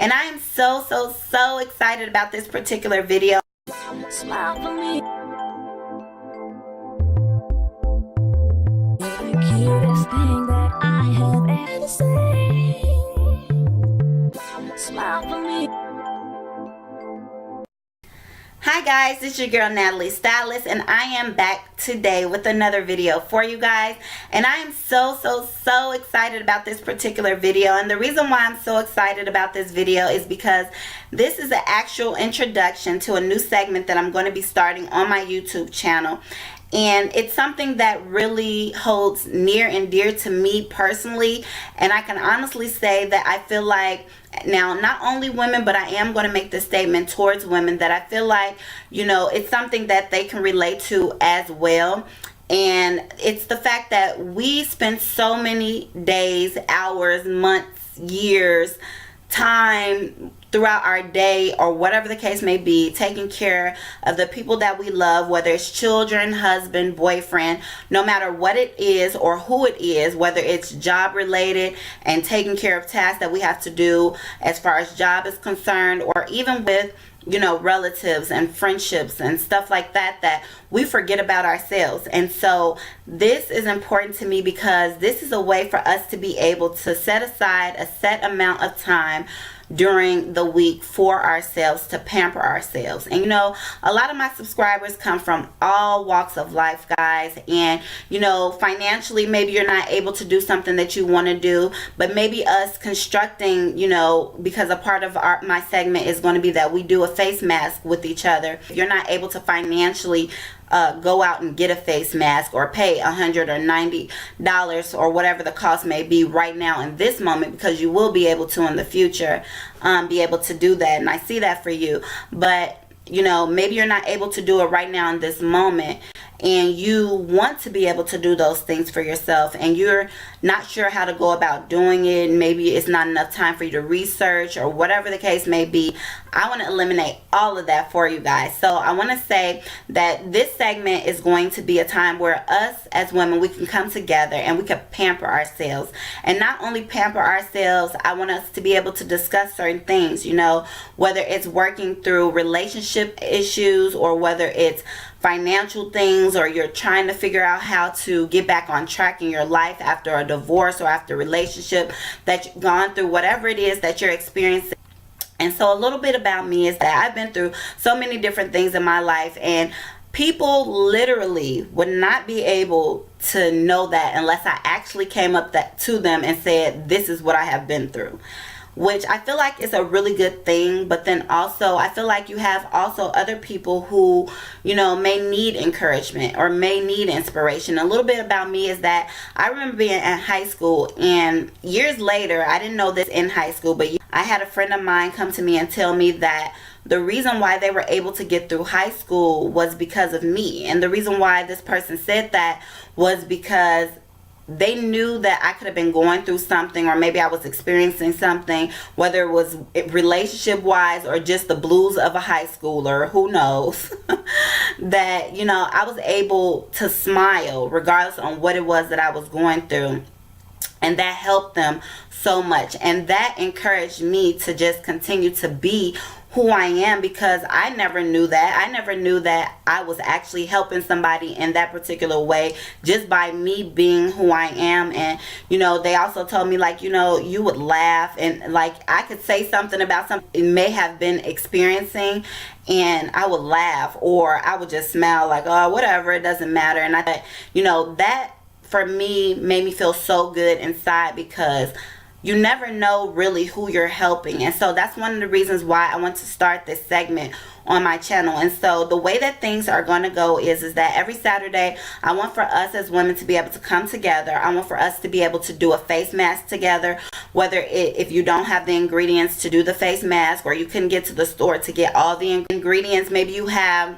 and I am so excited about this particular video. Smile for me. You're the cutest thing that I have ever seen. Smile for me. Hi guys, it's your girl Natalie Stylist, and I am back today with another video for you guys. And I am so excited about this particular video. And the reason why I'm so excited about this video is because this is an actual introduction to a new segment that I'm going to be starting on my YouTube channel. And it's something that really holds near and dear to me personally. And I can honestly say that I feel like, now not only women, but I am going to make this statement towards women, that I feel like, you know, it's something that they can relate to as well. And it's the fact that we spend so many days, hours, months, years, time throughout our day, or whatever the case may be, taking care of the people that we love, whether it's children, husband, boyfriend, no matter what it is or who it is, whether it's job related and taking care of tasks that we have to do as far as job is concerned, or even with, you know, relatives and friendships and stuff like that, that we forget about ourselves. And so this is important to me because this is a way for us to be able to set aside a set amount of time during the week for ourselves, to pamper ourselves. And you know, a lot of my subscribers come from all walks of life, guys, and you know, financially maybe you're not able to do something that you want to do, but maybe us constructing, you know, because a part of my segment is going to be that we do a face mask with each other. If you're not able to financially go out and get a face mask, or pay $100 or $90 or whatever the cost may be right now in this moment, because you will be able to in the future be able to do that, and I see that for you. But you know, maybe you're not able to do it right now in this moment, and you want to be able to do those things for yourself, and you're not sure how to go about doing it. Maybe it's not enough time for you to research, or whatever the case may be. I want to eliminate all of that for you guys. So I want to say that this segment is going to be a time where us as women, we can come together and we can pamper ourselves. And not only pamper ourselves, I want us to be able to discuss certain things, you know, whether it's working through relationship issues, or whether it's financial things, or you're trying to figure out how to get back on track in your life after a divorce or after a relationship that you've gone through, whatever it is that you're experiencing. And so a little bit about me is that I've been through so many different things in my life, and people literally would not be able to know that unless I actually came up to them and said, this is what I have been through. Which I feel like is a really good thing. But then also I feel like you have also other people who, you know, may need encouragement or may need inspiration. A little bit about me is that I remember being in high school, and years later, I didn't know this in high school, but I had a friend of mine come to me and tell me that the reason why they were able to get through high school was because of me. And the reason why this person said that was because they knew that I could have been going through something, or maybe I was experiencing something, whether it was relationship wise or just the blues of a high schooler, who knows, that, you know, I was able to smile regardless on what it was that I was going through. And that helped them so much, and that encouraged me to just continue to be who I am, because I never knew that. I never knew that I was actually helping somebody in that particular way just by me being who I am. And you know, they also told me, like, you know, you would laugh, and like I could say something about something you may have been experiencing, and I would laugh, or I would just smile like, oh, whatever, it doesn't matter. And I thought, you know, that for me made me feel so good inside, because you never know really who you're helping. And so that's one of the reasons why I want to start this segment on my channel. And so the way that things are going to go is that every Saturday, I want for us as women to be able to come together. I want for us to be able to do a face mask together, whether if you don't have the ingredients to do the face mask, or you couldn't get to the store to get all the ingredients, maybe you have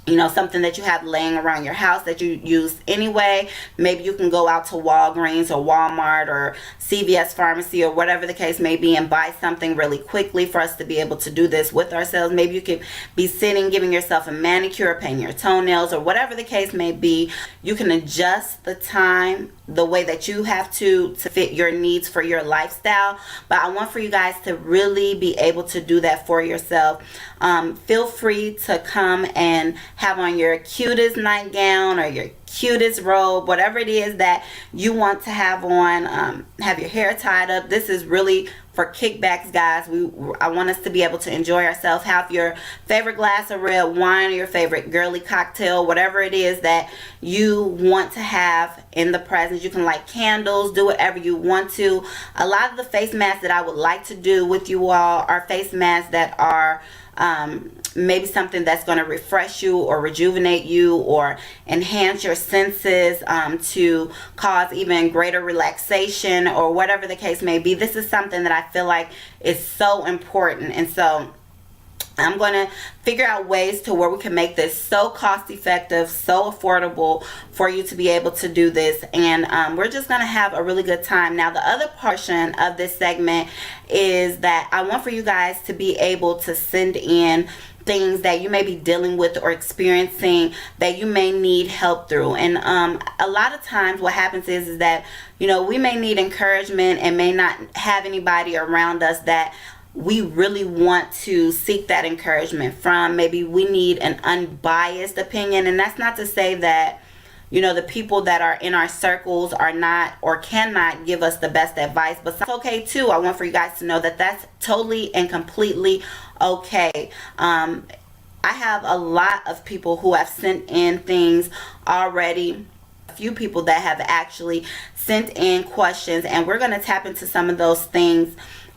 you know, something that you have laying around your house that you use anyway. Maybe you can go out to Walgreens or Walmart or CVS Pharmacy or whatever the case may be and buy something really quickly for us to be able to do this with ourselves. Maybe you could be sitting, giving yourself a manicure, painting your toenails, or whatever the case may be. You can adjust the time the way that you have to fit your needs for your lifestyle. But I want for you guys to really be able to do that for yourself. Feel free to come and have on your cutest nightgown or your cutest robe, whatever it is that you want to have on. Have your hair tied up. This is really for kickbacks, guys. I want us to be able to enjoy ourselves. Have your favorite glass of red wine or your favorite girly cocktail, whatever it is that you want to have in the presence. You can light candles, do whatever you want to. A lot of the face masks that I would like to do with you all are face masks that are maybe something that's going to refresh you or rejuvenate you or enhance your senses to cause even greater relaxation or whatever the case may be. This is something that I feel like is so important, and so I'm going to figure out ways to where we can make this so cost effective, so affordable for you to be able to do this. And we're just going to have a really good time. Now, the other portion of this segment is that I want for you guys to be able to send in things that you may be dealing with or experiencing that you may need help through. And a lot of times what happens is that, you know, we may need encouragement and may not have anybody around us that we really want to seek that encouragement from. Maybe we need an unbiased opinion, and that's not to say that, you know, the people that are in our circles are not or cannot give us the best advice, but it's okay too. I want for you guys to know that that's totally and completely okay. I have a lot of people who have sent in things already. A few people that have actually sent in questions, and we're going to tap into some of those things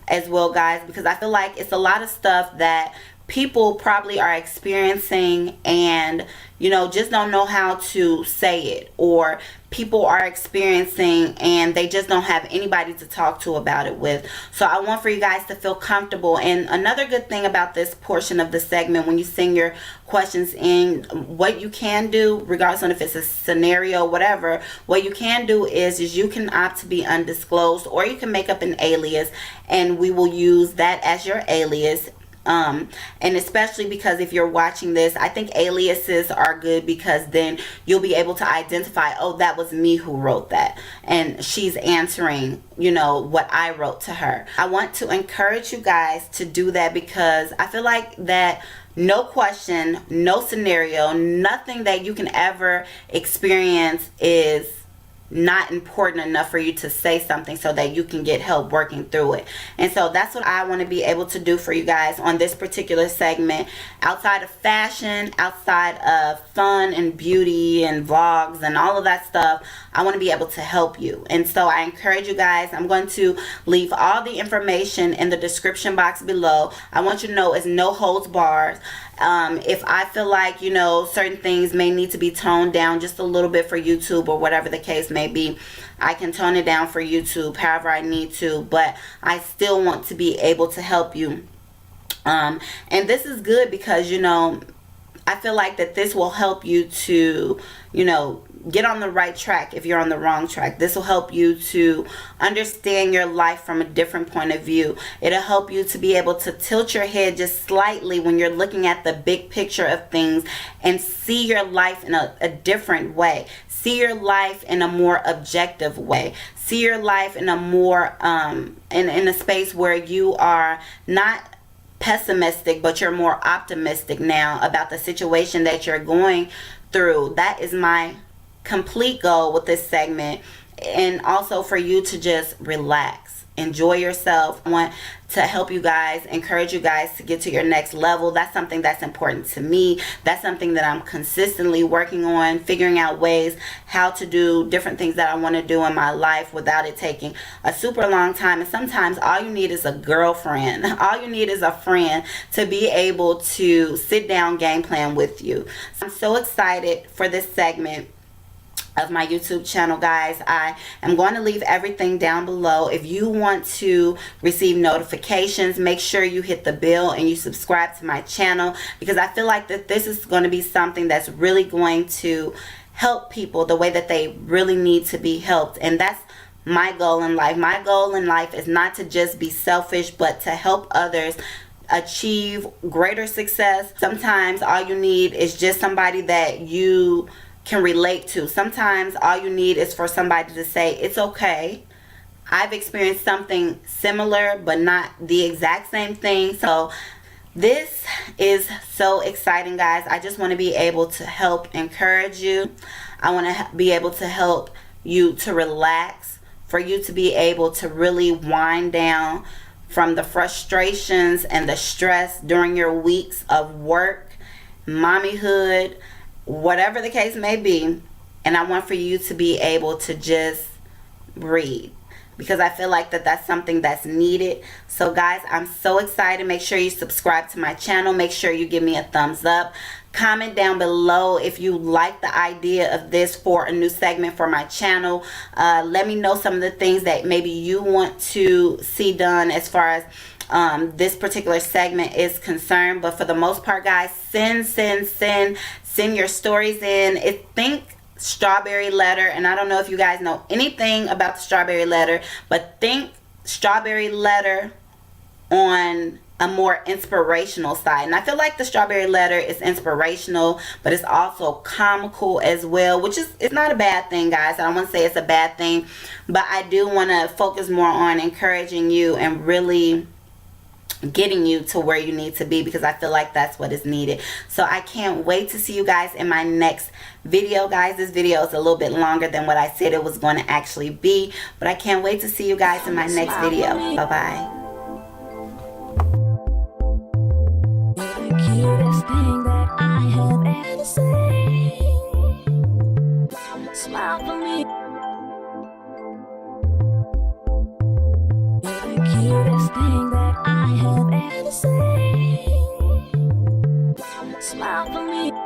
as well, guys, because I feel like it's a lot of stuff that people probably are experiencing and, you know, just don't know how to say it, or people are experiencing and they just don't have anybody to talk to about it with. So I want for you guys to feel comfortable. And another good thing about this portion of the segment, when you send your questions in, what you can do, regardless of if it's a scenario, whatever, what you can do is you can opt to be undisclosed, or you can make up an alias and we will use that as your alias. And especially because if you're watching this, I think aliases are good, because then you'll be able to identify, oh, that was me who wrote that, and she's answering, you know, what I wrote to her. I want to encourage you guys to do that, because I feel like that no question, no scenario, nothing that you can ever experience is not important enough for you to say something so that you can get help working through it. And so that's what I want to be able to do for you guys on this particular segment. Outside of fashion, outside of fun and beauty and vlogs and all of that stuff, I want to be able to help you. And so I encourage you guys, I'm going to leave all the information in the description box below. I want you to know it's no holds barred. If I feel like, you know, certain things may need to be toned down just a little bit for YouTube or whatever the case may be, I can tone it down for YouTube however I need to, but I still want to be able to help you. And this is good because, you know, I feel like that this will help you to, you know, get on the right track if you're on the wrong track. This will help you to understand your life from a different point of view. It'll help you to be able to tilt your head just slightly when you're looking at the big picture of things and see your life in a different way. See your life in a more objective way. See your life in a more, in a space where you are not pessimistic, but you're more optimistic now about the situation that you're going through. That is my complete goal with this segment, and also for you to just relax, enjoy yourself. I want to help you guys, encourage you guys to get to your next level. That's something that's important to me. That's something that I'm consistently working on, figuring out ways how to do different things that I want to do in my life without it taking a super long time. And sometimes all you need is a girlfriend. All you need is a friend to be able to sit down, game plan with you. I'm so excited for this segment. of my YouTube channel, guys. I am going to leave everything down below. If you want to receive notifications, make sure you hit the bell and you subscribe to my channel, because I feel like that this is going to be something that's really going to help people the way that they really need to be helped. And that's my goal in life. My goal in life is not to just be selfish, but to help others achieve greater success. Sometimes all you need is just somebody that you can relate to. Sometimes all you need is for somebody to say, it's okay, I've experienced something similar but not the exact same thing. So this is so exciting, guys. I just want to be able to help encourage you. I want to be able to help you to relax, for you to be able to really wind down from the frustrations and the stress during your weeks of work, mommyhood, whatever the case may be. And I want for you to be able to just breathe, because I feel like that's something that's needed. So guys, I'm so excited. Make sure you subscribe to my channel. Make sure you give me a thumbs up. Comment down below if you like the idea of this for a new segment for my channel. Let me know some of the things that maybe you want to see done as far as this particular segment is concerned. But for the most part, guys, send your stories in. Think strawberry letter, and I don't know if you guys know anything about the strawberry letter, but think strawberry letter on a more inspirational side. And I feel like the strawberry letter is inspirational, but it's also comical as well, which is, it's not a bad thing, guys. I don't want to say it's a bad thing, but I do want to focus more on encouraging you and really getting you to where you need to be, because I feel like that's what is needed. So I can't wait to see you guys in my next video, guys. This video is a little bit longer than what I said it was going to actually be, but I can't wait to see you guys in my next video. Bye bye. The cutest thing that I have ever seen. Smile for me. The cutest thing that I have ever seen. Smile for me.